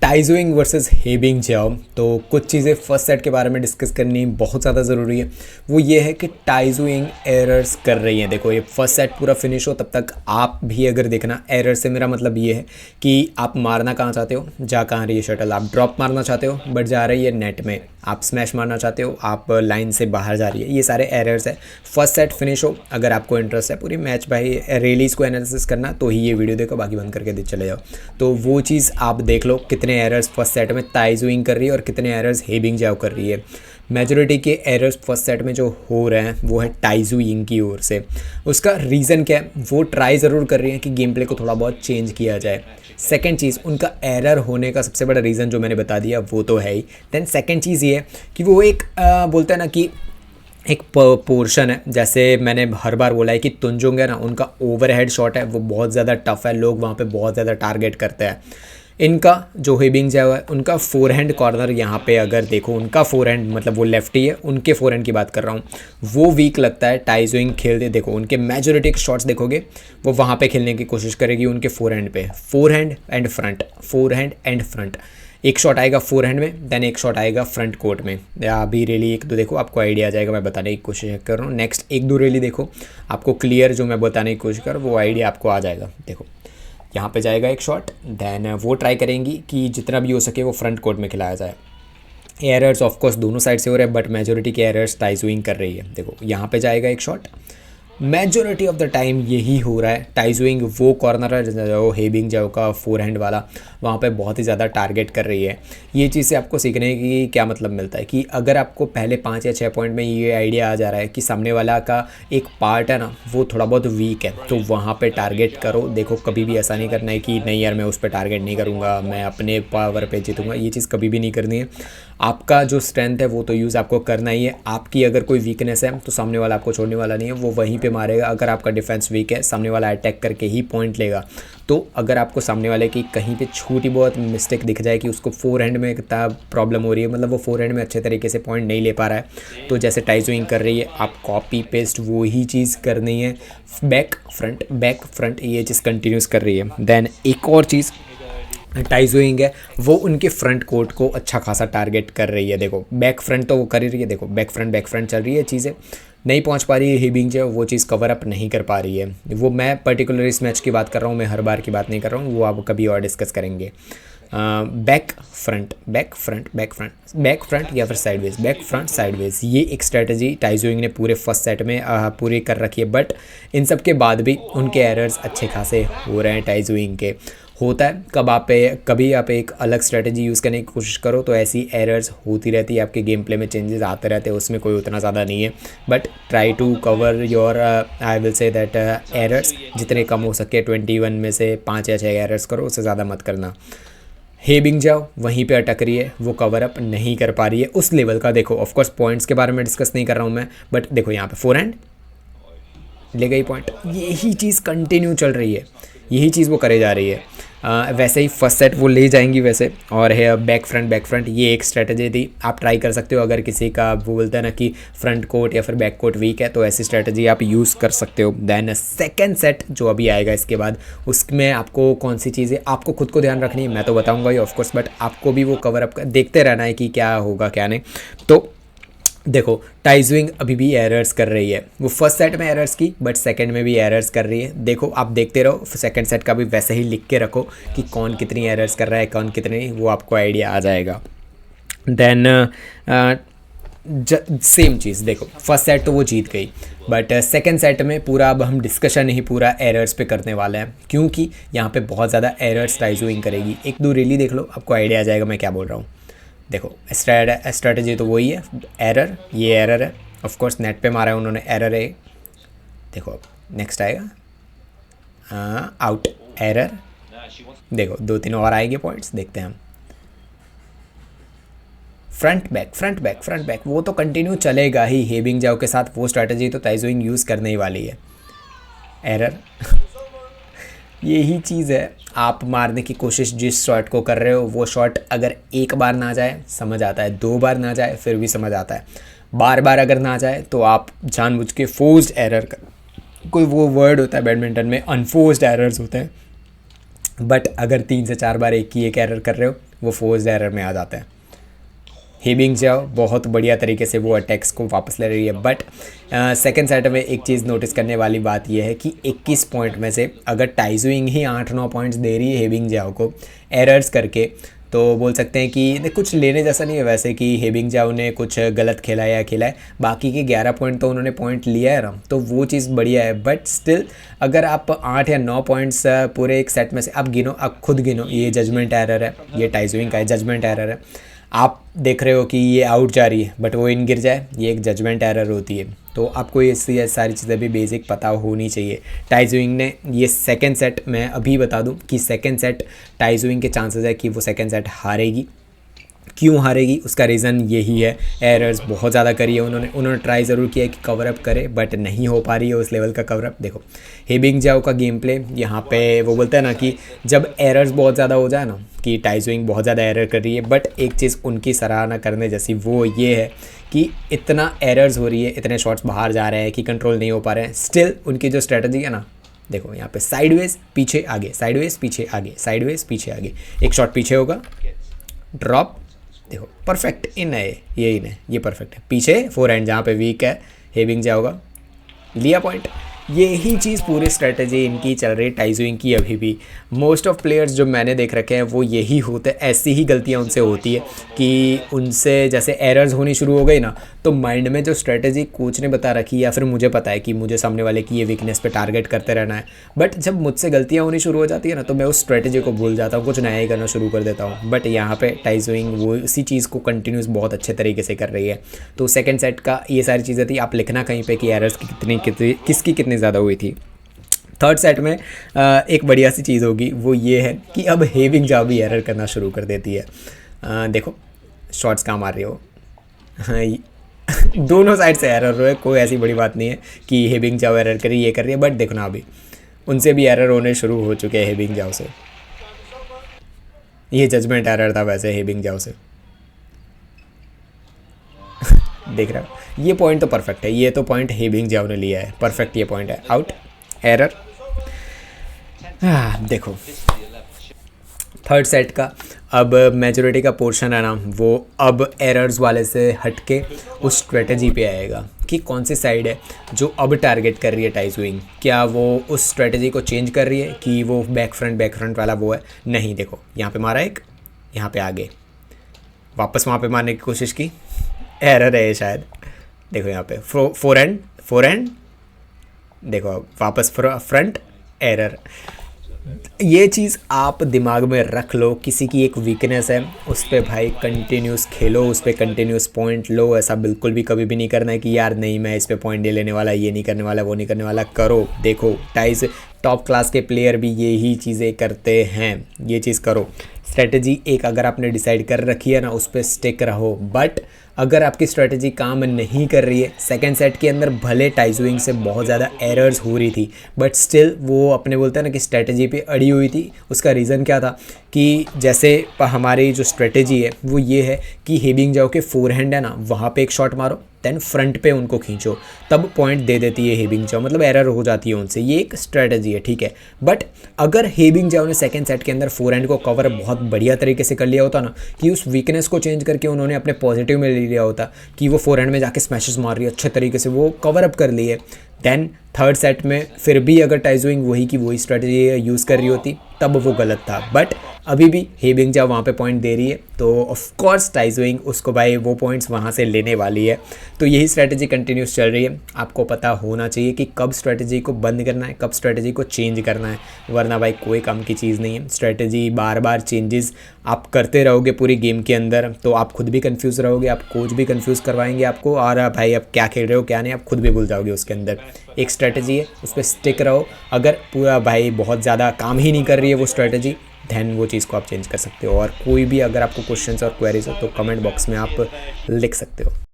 टाइजुइंग versus हे Bingjiao. तो कुछ चीज़ें फर्स्ट सेट के बारे में डिस्कस करनी बहुत ज़्यादा ज़रूरी है। वो ये है कि टाइजुइंग एरर्स कर रही हैं। देखो, ये फर्स्ट सेट पूरा फिनिश हो तब तक आप भी अगर देखना, एरर से मेरा मतलब ये है कि आप मारना कहाँ चाहते हो, जा कहाँ रही है शटल, आप ड्रॉप मारना चाहते हो बट जा रही है नेट में, आप स्मैश मारना चाहते हो आप लाइन से बाहर जा रही है। ये सारे एरर्स है। फर्स्ट सेट फिनिश हो, अगर आपको इंटरेस्ट है पूरी मैच भाई रैलीज़ को एनालिसिस करना तो ही ये वीडियो देखो, बाकी बंद करके चले जाओ। तो वो चीज़ आप देख लो, कितने एरर्स फर्स्ट सेट में ताइजुइंग कर रही है और कितने एरर्स हे बिंगजियाओ कर रही है। मेजोरिटी के एरर्स फर्स्ट सेट में जो हो रहे हैं वो है टाइजुइंग की ओर से। उसका रीज़न क्या है, वो ट्राई ज़रूर कर रही हैं कि गेम प्ले को थोड़ा बहुत चेंज किया जाए। सेकंड चीज़, उनका एरर होने का सबसे बड़ा रीज़न जो मैंने बता दिया वो तो है ही। देन सेकंड चीज़ ये है कि वो एक बोलते हैं ना कि एक पोर्शन है, जैसे मैंने हर बार बोला है कि तुंजुंग है ना, उनका ओवरहेड शॉट है वो बहुत ज़्यादा टफ है, लोग वहाँ पे बहुत ज़्यादा टारगेट करते हैं। इनका जो हे बिंगजियाओ है, उनका फोरहैंड कॉर्नर यहाँ पे अगर देखो, उनका फोरहैंड मतलब वो लेफ्टी है, उनके फोरहैंड की बात कर रहा हूँ, वो वीक लगता है। टाइजुइंग खेलते देखो, उनके मेजोरिटी के शॉट्स देखोगे वो वहाँ पे खेलने की कोशिश करेगी उनके फोरहैंड पे, forehand and front, forehand and front. एक शॉट आएगा फोरहैंड में, देन एक शॉट आएगा फ्रंट कोर्ट में। अभी रेली एक दो देखो, आपको आइडिया आ जाएगा, मैं बताने की कोशिश कर रहा हूँ। नेक्स्ट एक दो रेली देखो, आपको क्लियर जो मैं बताने की कोशिश कर रहा हूँ वो आइडिया आपको आ जाएगा। देखो यहाँ पे जाएगा एक शॉट, देन वो ट्राई करेंगी कि जितना भी हो सके वो फ्रंट कोर्ट में खिलाया जाए। एरर्स ऑफकोर्स दोनों साइड से हो रहे हैं बट मेजोरिटी के एरर्स टाइजुइंग कर रही है। देखो यहाँ पे जाएगा एक shot, majority of the time यही हो रहा है। टाइजुइंग वो कॉर्नर है जो हे बिंगजियाओ का फोरहैंड वाला, वहाँ पे बहुत ही ज़्यादा टारगेट कर रही है। ये चीज़ से आपको सीखने की क्या मतलब मिलता है कि अगर आपको पहले 5 या 6 पॉइंट में ये आइडिया आ जा रहा है कि सामने वाला का एक पार्ट है ना वो थोड़ा बहुत वीक है, तो वहाँ पे टारगेट करो। देखो, कभी भी ऐसा नहीं करना है कि नहीं यार मैं उस पर टारगेट नहीं करूँगा, मैं अपने पावर पे जीतूँगा, ये चीज़ कभी भी नहीं करनी है। आपका जो स्ट्रेंथ है वो तो यूज़ आपको करना ही है। आपकी अगर कोई वीकनेस है तो सामने वाला आपको छोड़ने वाला नहीं है, वो वहीं पे मारेगा। अगर आपका डिफेंस वीक है, सामने वाला अटैक करके ही पॉइंट लेगा। तो अगर आपको सामने वाले की कहीं पे छोटी बहुत मिस्टेक दिख जाए कि उसको फोरहैंड में कितना प्रॉब्लम हो रही है, मतलब वो फोरहैंड में अच्छे तरीके से पॉइंट नहीं ले पा रहा है, तो जैसे टाइजुइंग कर रही है आप कॉपी पेस्ट वो ही चीज़ करनी है। बैक फ्रंट ये चीज़ कंटिन्यूस कर रही है। देन एक और चीज़ टाइजुइंग है, वो उनके फ्रंट कोर्ट को अच्छा खासा टारगेट कर रही है। देखो बैक फ्रंट तो वो कर ही रही है, देखो बैक फ्रंट चल रही है, चीज़ें नहीं पहुंच पा रही है। हे बिंगजियाओ वो चीज़ कवर अप नहीं कर पा रही है। वो मैं पर्टिकुलर इस मैच की बात कर रहा हूँ, मैं हर बार की बात नहीं कर रहा हूँ, वो आप कभी और डिस्कस करेंगे। बैक फ्रंट या फिर साइडवेज, बैक फ्रंट साइडवेज, ये एक स्ट्रेटजी टाइजुइंग ने पूरे फर्स्ट सेट में पूरी कर रखी है। बट इन सब के बाद भी उनके एरर्स अच्छे खासे हो रहे हैं टाइजुइंग के। होता है कभी आप एक अलग स्ट्रेटजी यूज़ करने की कोशिश करो तो ऐसी एरर्स होती रहती है, आपके गेम प्ले में चेंजेस आते रहते हैं, उसमें कोई उतना ज़्यादा नहीं है। But try to cover your I will say that errors जितने कम हो सके। 21 में से 5 या 6 एरर्स करो, उससे ज़्यादा मत करना। हे बिंगजियाओ वहीं पे अटक रही है, वो कवर अप नहीं कर पा रही है उस लेवल का। देखो ऑफकोर्स पॉइंट्स के बारे में डिस्कस नहीं कर रहा हूँ मैं, बट देखो यहाँ पे फोरहैंड ले गई पॉइंट, यही चीज़ कंटिन्यू चल रही है, यही चीज़ वो करे जा रही है। वैसे ही फर्स्ट सेट वो ले जाएंगी वैसे। और है बैक फ्रंट, ये एक स्ट्रेटजी थी, आप ट्राई कर सकते हो। अगर किसी का वो बोलता है ना कि फ्रंट कोर्ट या फिर बैक कोर्ट वीक है तो ऐसी स्ट्रेटजी आप यूज़ कर सकते हो। देन सेकंड सेट जो अभी आएगा इसके बाद, उसमें आपको कौन सी चीज़ें आपको खुद को ध्यान रखनी है मैं तो बताऊँगा ही ऑफकोर्स, बट आपको भी वो कवर अप देखते रहना है कि क्या होगा क्या नहीं। तो देखो टाइजुइंग अभी भी एरर्स कर रही है, वो फर्स्ट सेट में एरर्स की बट सेकंड में भी एरर्स कर रही है। देखो आप देखते रहो, सेकंड सेट का भी वैसे ही लिख के रखो कि कौन कितनी एरर्स कर रहा है कौन कितनी नहीं, वो आपको आइडिया आ जाएगा। देन सेम चीज़, देखो फर्स्ट सेट तो वो जीत गई बट सेकंड सेट में पूरा अब हम डिस्कशन ही पूरा एरर्स पे करने वाले हैं, क्योंकि यहाँ पे बहुत ज़्यादा एरर्स टाइजुइंग करेगी। एक दो रिली देख लो, आपको आइडिया आ जाएगा मैं क्या बोल रहा हूँ। देखो स्ट्रेटजी तो वही है, एरर, ये एरर है ऑफकोर्स, नेट पे मारा है उन्होंने, एरर है। देखो अब नेक्स्ट आएगा आउट, एरर। देखो 2-3 और आएंगे पॉइंट्स, देखते हैं हम। फ्रंट बैक वो तो कंटिन्यू चलेगा ही। हे बिंगजियाओ के साथ वो स्ट्रेटजी तो टाइजुइंग यूज़ करने ही वाली है। एरर यही चीज़ है, आप मारने की कोशिश जिस शॉट को कर रहे हो वो शॉट अगर एक बार ना जाए समझ आता है, 2 बार ना जाए फिर भी समझ आता है, बार बार अगर ना जाए तो आप जानबूझ के फोर्स्ड एरर कर, कोई वो वर्ड होता है बैडमिंटन में अनफोर्स्ड एरर्स होते हैं, बट अगर 3 से 4 बार एक ही एक एरर कर रहे हो वो फोर्स्ड एरर में आ जाता है। हेबिंग जाओ बहुत बढ़िया तरीके से वो अटैक्स को वापस ले रही है, बट सेकंड सेट में एक चीज़ नोटिस करने वाली बात यह है कि 21 पॉइंट में से अगर टाइजुइंग ही 8-9 पॉइंट्स दे रही है हेबिंग जाओ को एरर्स करके, तो बोल सकते हैं कि कुछ लेने जैसा नहीं है वैसे कि हेबिंग जाओ ने कुछ गलत खेला या खेला है। बाकी के 11 पॉइंट तो उन्होंने पॉइंट लिया है ना, तो वो चीज़ बढ़िया है। बट स्टिल अगर आप 8 या 9 पॉइंट्स पूरे एक सेट में से आप गिनो, आप खुद गिनो, ये जजमेंट एरर है, ये टाइजुइंग का है, जजमेंट एरर है। आप देख रहे हो कि ये आउट जा रही है बट वो इन गिर जाए, ये एक जजमेंट एरर होती है। तो आपको ये सारी चीज़ें भी बेसिक पता होनी चाहिए। टाइजुइंग ने ये सेकंड सेट, मैं अभी बता दूं कि सेकंड सेट टाइजुइंग के चांसेस है कि वो सेकंड सेट हारेगी। क्यों हारेगी उसका रीज़न यही है, एरर्स बहुत ज़्यादा करी है उन्होंने ट्राई ज़रूर किया है कि कवर अप करे बट नहीं हो पा रही है उस लेवल का कवर अप। देखो हेबिंग जाओ का गेम प्ले यहाँ पे वो बोलते हैं ना कि जब एरर्स बहुत ज़्यादा हो जाए ना कि टाइजुइंग बहुत ज़्यादा एरर कर रही है, बट एक चीज़ उनकी सराहना करने जैसी वो ये है कि इतना एरर्स हो रही है, इतने शॉट्स बाहर जा रहे हैं कि कंट्रोल नहीं हो पा रहे हैं, स्टिल उनकी जो स्ट्रेटजी है ना, देखो यहाँ पे साइडवेज पीछे आगे, साइडवेज पीछे आगे, साइडवेज पीछे आगे, एक शॉट पीछे होगा, ड्रॉप, देखो परफेक्ट इन है, ये इन है, ये परफेक्ट है, पीछे फोरहैंड जहाँ पे वीक है हेबिंग जाओगा, लिया पॉइंट। यही चीज़ पूरी स्ट्रेटजी इनकी चल रही है टाइजुइंग की। अभी भी मोस्ट ऑफ प्लेयर्स जो मैंने देख रखे हैं वो यही होते हैं, ऐसी ही गलतियां उनसे होती है कि उनसे जैसे एरर्स होनी शुरू हो गई ना, तो माइंड में जो स्ट्रेटजी कोच ने बता रखी या फिर मुझे पता है कि मुझे सामने वाले की ये वीकनेस पे टारगेट करते रहना है, बट जब मुझसे गलतियाँ होनी शुरू हो जाती है ना तो मैं उस स्ट्रेटजी को भूल जाता हूँ, कुछ नया ही करना शुरू कर देता हूँ। बट यहाँ पे टाइजुइंग वो इसी चीज़ को कंटिन्यूस बहुत अच्छे तरीके से कर रही है। तो सेकेंड सेट का ये सारी चीज़ें थी, आप लिखना कहीं पर कि एरर्स की किसकी कितनी ज़्यादा हुई थी। थर्ड सेट में एक बढ़िया सी चीज़ होगी वो ये है कि अब हेबिंग जाओ भी एरर करना शुरू कर देती है। देखो शॉट्स कहाँ मार रही हो दोनों साइड से एरर हो है, कोई ऐसी बड़ी बात नहीं है कि हेबिंग जाओ एरर करी ये कर रही है, बट देखो ना अभी उनसे भी एरर होने शुरू हो चुके हैं हेबिंग जाओ से। ये जजमेंट एरर था वैसे हेबिंग जाओ से देख रहा हो, ये पॉइंट तो परफेक्ट है, ये तो पॉइंट हेबिंग जाओ ने लिया है, परफेक्ट ये पॉइंट है, आउट एरर। देखो थर्ड सेट का अब मेजॉरिटी का पोर्शन है ना वो अब एरर्स वाले से हटके उस स्ट्रेटजी पे आएगा कि कौन सी साइड है जो अब टारगेट कर रही है टाइजुइंग, क्या वो उस स्ट्रेटजी को चेंज कर रही है कि वो बैक फ्रंट वाला वो है, नहीं। देखो यहाँ पे मारा एक, यहाँ पे आगे वापस वहाँ पे मारने की कोशिश की, एरर है शायद। देखो यहाँ पे फोरहैंड, देखो वापस फ्रंट, एरर। ये चीज़ आप दिमाग में रख लो, किसी की एक वीकनेस है उस पर भाई कंटिन्यूस खेलो, उस पर कंटिन्यूस पॉइंट लो। ऐसा बिल्कुल भी कभी भी नहीं करना है कि यार नहीं मैं इस पर पॉइंट नहीं लेने वाला, ये नहीं करने वाला, वो नहीं करने वाला। करो, देखो टाइज टॉप क्लास के प्लेयर भी यही चीज़ें करते हैं, ये चीज़ करो। स्ट्रेटजी एक अगर आपने डिसाइड कर रखी है ना उस पर स्टिक रहो। बट अगर आपकी स्ट्रेटजी काम नहीं कर रही है, सेकंड सेट के अंदर भले टाइजुइंग से बहुत ज़्यादा एरर्स हो रही थी बट स्टिल वो अपने बोलते हैं ना कि स्ट्रेटजी पे अड़ी हुई थी। उसका रीज़न क्या था कि जैसे हमारी जो स्ट्रेटजी है वो ये है कि हेबिंग जाओ के फोरहैंड है ना वहाँ पे एक शॉट मारो, देन फ्रंट पे उनको खींचो, तब पॉइंट दे देती है हेबिंग जाओ, मतलब एरर हो जाती है उनसे। ये एक स्ट्रेटजी है, ठीक है। बट अगर हेबिंग जाओ ने सेकंड सेट के अंदर फोरहैंड को कवर बहुत बढ़िया तरीके से कर लिया होता ना, कि उस वीकनेस को चेंज करके उन्होंने अपने पॉजिटिव में ले लिया होता कि वो फोरहैंड में जाके स्मैशेस मार रही है अच्छे तरीके से, वो कवर अप कर लिए, देन थर्ड सेट में फिर भी अगर टाइजुइंग वही की वही स्ट्रेटजी यूज़ कर रही होती तब वो गलत था। बट अभी भी हेबिंग जाओ वहाँ पे पॉइंट दे रही है तो ऑफ कोर्स टाइजुइंग उसको भाई वो पॉइंट्स वहाँ से लेने वाली है। तो यही स्ट्रेटजी कंटिन्यूस चल रही है। आपको पता होना चाहिए कि कब स्ट्रेटजी को बंद करना है, कब स्ट्रेटजी को चेंज करना है, वरना भाई कोई काम की चीज़ नहीं है। स्ट्रेटजी बार बार चेंजेस आप करते रहोगे पूरी गेम के अंदर तो आप खुद भी कन्फ्यूज़ रहोगे, आप कोच भी कन्फ्यूज़ करवाएंगे आपको, और भाई आप क्या खेल रहे हो क्या नहीं आप खुद भी भूल जाओगे उसके अंदर। एक स्ट्रेटजी है उस पर स्टिक रहो। अगर पूरा भाई बहुत ज़्यादा काम ही नहीं कर रही है वो स्ट्रेटजी, दैन वो चीज़ को आप चेंज कर सकते हो। और कोई भी अगर आपको क्वेश्चंस और क्वेरीज हो तो कमेंट बॉक्स में आप लिख सकते हो।